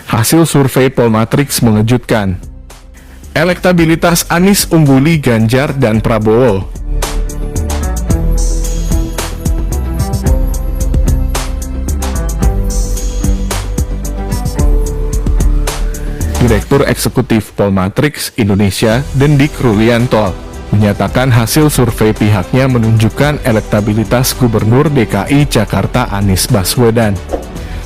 Hasil survei Polmatrix mengejutkan. Elektabilitas Anies ungguli Ganjar dan Prabowo. Direktur Eksekutif Polmatrix Indonesia, Dendik Rulianto, menyatakan hasil survei pihaknya menunjukkan elektabilitas Gubernur DKI Jakarta Anies Baswedan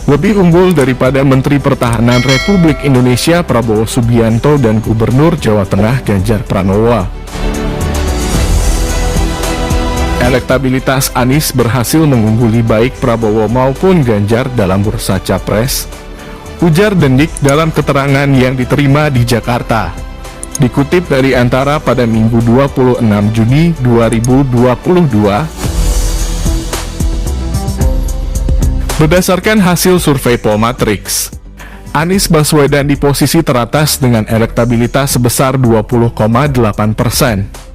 lebih unggul daripada Menteri Pertahanan Republik Indonesia Prabowo Subianto dan Gubernur Jawa Tengah Ganjar Pranowo. Elektabilitas Anies berhasil mengungguli baik Prabowo maupun Ganjar dalam bursa Capres, ujar Dendik dalam keterangan yang diterima di Jakarta. Dikutip dari Antara pada Minggu 26 Juni 2022, berdasarkan hasil survei Polmatrix, Anies Baswedan di posisi teratas dengan elektabilitas sebesar 20,8%,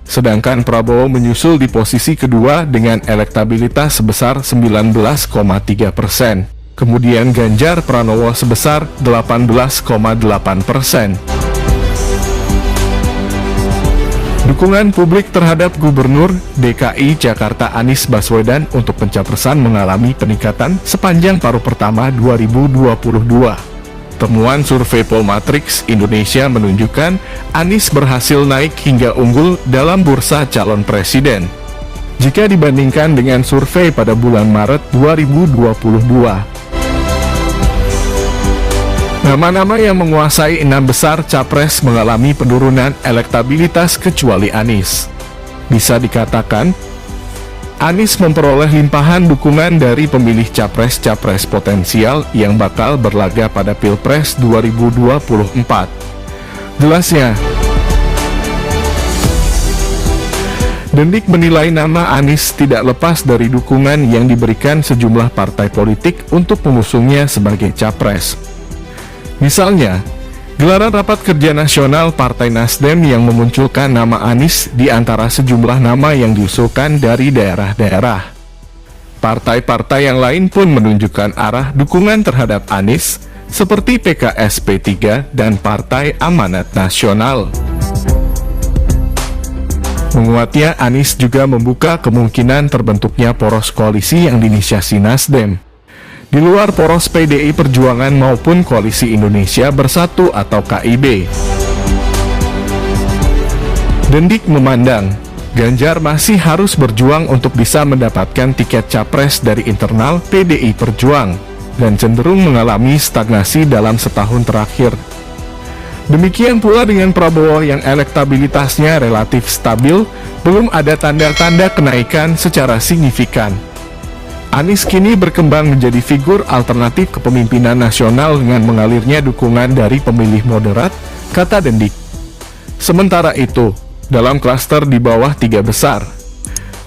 sedangkan Prabowo menyusul di posisi kedua dengan elektabilitas sebesar 19,3%. Kemudian Ganjar Pranowo sebesar 18,8%. Dukungan publik terhadap Gubernur DKI Jakarta Anies Baswedan untuk pencapresan mengalami peningkatan sepanjang paruh pertama 2022. Temuan survei Polmatrix Indonesia menunjukkan Anies berhasil naik hingga unggul dalam bursa calon presiden jika dibandingkan dengan survei pada bulan Maret 2022. Nama-nama yang menguasai 6 besar capres mengalami penurunan elektabilitas kecuali Anies. Bisa dikatakan, Anies memperoleh limpahan dukungan dari pemilih capres-capres potensial yang bakal berlaga pada Pilpres 2024. Jelasnya, Dendik menilai nama Anies tidak lepas dari dukungan yang diberikan sejumlah partai politik untuk mengusungnya sebagai capres. Misalnya, gelaran rapat kerja nasional Partai Nasdem yang memunculkan nama Anies di antara sejumlah nama yang diusulkan dari daerah-daerah. Partai-partai yang lain pun menunjukkan arah dukungan terhadap Anies, seperti PKS P3 dan Partai Amanat Nasional. Menguatnya Anies juga membuka kemungkinan terbentuknya poros koalisi yang diinisiasi Nasdem di luar poros PDI Perjuangan maupun Koalisi Indonesia Bersatu atau KIB. Dendik memandang, Ganjar masih harus berjuang untuk bisa mendapatkan tiket capres dari internal PDI Perjuangan, dan cenderung mengalami stagnasi dalam setahun terakhir. Demikian pula dengan Prabowo yang elektabilitasnya relatif stabil, belum ada tanda-tanda kenaikan secara signifikan. Anies kini berkembang menjadi figur alternatif kepemimpinan nasional dengan mengalirnya dukungan dari pemilih moderat, kata Dendik. Sementara itu, dalam klaster di bawah 3 besar,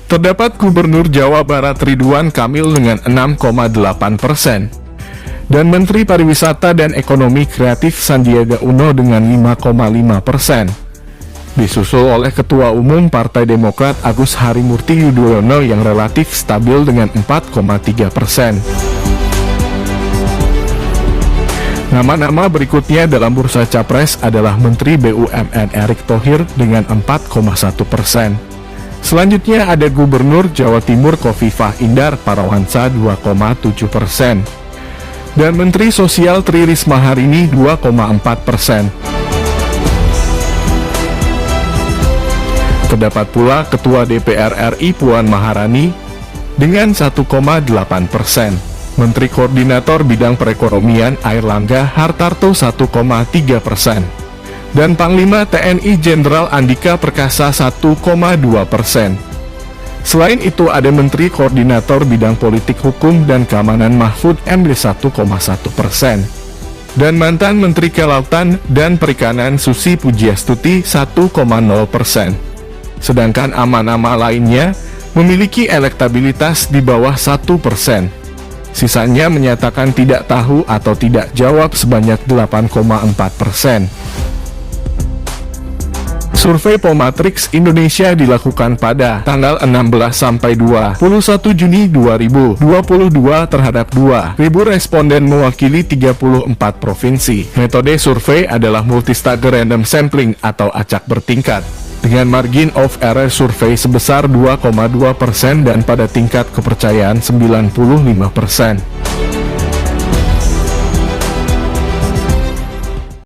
terdapat Gubernur Jawa Barat Ridwan Kamil dengan 6,8%, dan Menteri Pariwisata dan Ekonomi Kreatif Sandiaga Uno dengan 5,5%. Disusul oleh Ketua Umum Partai Demokrat Agus Harimurti Yudhoyono yang relatif stabil dengan 4,3%. Nama-nama berikutnya dalam bursa capres adalah Menteri BUMN Erick Thohir dengan 4,1%. Selanjutnya ada Gubernur Jawa Timur Khofifah Indar Parawansa 2,7%. Dan Menteri Sosial Tri Risma Harini 2,4%. Terdapat pula Ketua DPR RI Puan Maharani dengan 1,8%, Menteri Koordinator Bidang Perekonomian Airlangga Hartarto 1,3%, dan Panglima TNI Jenderal Andika Perkasa 1,2%. Selain itu ada Menteri Koordinator Bidang Politik Hukum dan Keamanan Mahfud MD 1,1%, dan mantan Menteri Kelautan dan Perikanan Susi Pujiastuti 1,0%. Sedangkan nama-nama lainnya memiliki elektabilitas di bawah 1%. Sisanya menyatakan tidak tahu atau tidak jawab sebanyak 8,4%. Survei Polmatrix Indonesia dilakukan pada tanggal 16 sampai 21 Juni 2022 terhadap 2.000 responden mewakili 34 provinsi. Metode survei adalah multi-stagger random sampling atau acak bertingkat, dengan margin of error survei sebesar 2,2% dan pada tingkat kepercayaan 95%.